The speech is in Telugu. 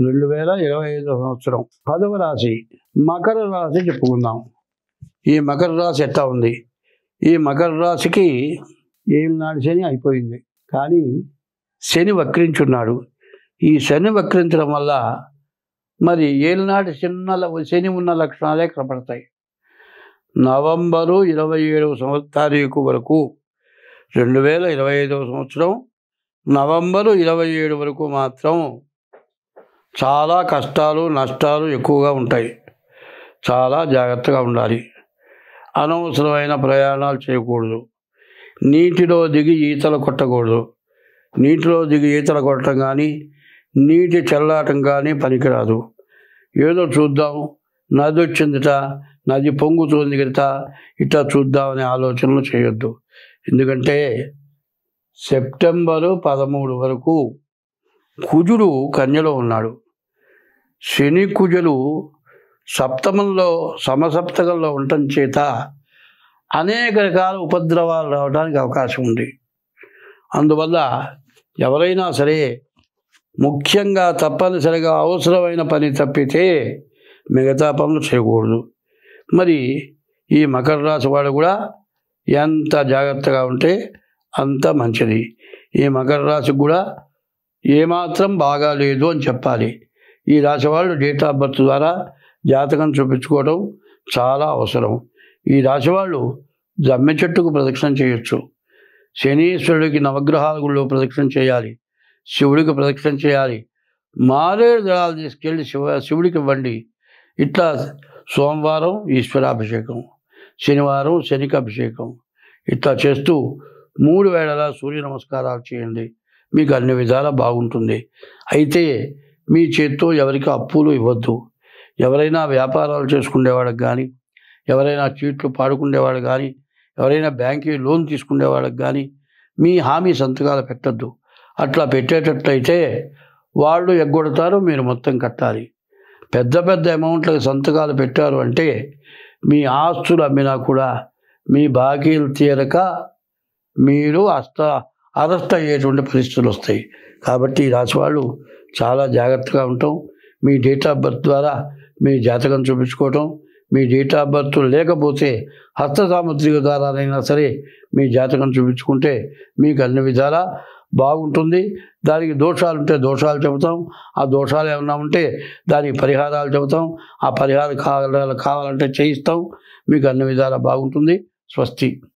2025 సంవత్సరం 10వ రాశి మకర రాశి చెప్పుకుందాం. ఈ మకర రాశి ఎట్లా ఉంది? ఈ మకర రాశికి ఏలినాడు శని అయిపోయింది, కానీ శని వక్రించున్నాడు. ఈ శని వక్రించడం వల్ల మరి ఏలినాటి శని ఉన్న లక్షణాలే కనపడతాయి. నవంబరు 27వ తారీఖు వరకు 2025 సంవత్సరం నవంబరు 27 వరకు మాత్రం చాలా కష్టాలు నష్టాలు ఎక్కువగా ఉంటాయి. చాలా జాగ్రత్తగా ఉండాలి. అనవసరమైన ప్రయాణాలు చేయకూడదు. నీటిలో దిగి ఈతలు కొట్టకూడదు. నీటిలో దిగి ఈతలు కొట్టడం కానీ నీటి చల్లాటం కానీ పనికిరాదు. ఏదో చూద్దాం, నది వచ్చిందిట, నది పొంగుతుంది గిట, ఇట్లా చూద్దామనే ఆలోచనలు చేయొద్దు. ఎందుకంటే సెప్టెంబరు 13 వరకు కుజుడు కన్యలో ఉన్నాడు. శని కుజులు సప్తమంలో సమసప్తకంలో ఉండటం చేత అనేక రకాల ఉపద్రవాలు రావడానికి అవకాశం ఉంది. అందువల్ల ఎవరైనా సరే ముఖ్యంగా తప్పనిసరిగా అవసరమైన పని తప్పితే మిగతా పనులు చేయకూడదు. మరి ఈ మకర రాశి వాడు కూడా ఎంత జాగ్రత్తగా ఉంటే అంత మంచిది. ఈ మకర రాశికి కూడా ఏమాత్రం బాగా లేదు అని చెప్పాలి. ఈ రాశి వాళ్ళు డేట్ ఆఫ్ బర్త్ ద్వారా జాతకం చూపించుకోవడం చాలా అవసరం. ఈ రాశి వాళ్ళు జమ్మె చెట్టుకు ప్రదక్షిణ చేయొచ్చు. శనీశ్వరుడికి నవగ్రహాల గుళ్ళో ప్రదక్షిణ చేయాలి. శివుడికి ప్రదక్షిణ చేయాలి. మారేడు దళాలు తీసుకెళ్ళి శివుడికి ఇవ్వండి. ఇట్లా సోమవారం ఈశ్వరాభిషేకం, శనివారం శనికి అభిషేకం, ఇట్లా చేస్తూ 3 వేళలా సూర్య నమస్కారాలు చేయండి. మీకు అన్ని విధాలా బాగుంటుంది. అయితే మీ చేత్తో ఎవరికి అప్పులు ఇవ్వద్దు. ఎవరైనా వ్యాపారాలు చేసుకునేవాళ్ళకి కానీ, ఎవరైనా చీట్లు పాడుకునేవాళ్ళు కానీ, ఎవరైనా బ్యాంకు లోన్ తీసుకునేవాళ్ళకి కానీ మీ హామీ సంతకాలు పెట్టద్దు. అట్లా పెట్టేటట్లయితే వాళ్ళు ఎగ్గొడతారు, మీరు మొత్తం కట్టాలి. పెద్ద పెద్ద అమౌంట్లకు సంతకాలు పెట్టారు అంటే మీ ఆస్తులు అమ్మినా కూడా మీ బాకీలు తీరక మీరు అరెస్ట్ అయ్యేటువంటి పరిస్థితులు వస్తాయి. కాబట్టి ఈ రాశి వాళ్ళు చాలా జాగ్రత్తగా ఉంటాం. మీ డేట్ ఆఫ్ బర్త్ ద్వారా మీ జాతకం చూపించుకోవటం, మీ డేట్ ఆఫ్ బర్త్ లేకపోతే హస్త సాముద్రిక ద్వారానైనా సరే మీ జాతకం చూపించుకుంటే మీకు అన్ని విధాలా బాగుంటుంది. దానికి దోషాలు ఉంటే దోషాలు చెబుతాం. ఆ దోషాలు ఏమన్నా ఉంటే దానికి పరిహారాలు చెబుతాం. ఆ పరిహారం కావాలంటే చేయిస్తాం. మీకు అన్ని విధాలా బాగుంటుంది. స్వస్తి.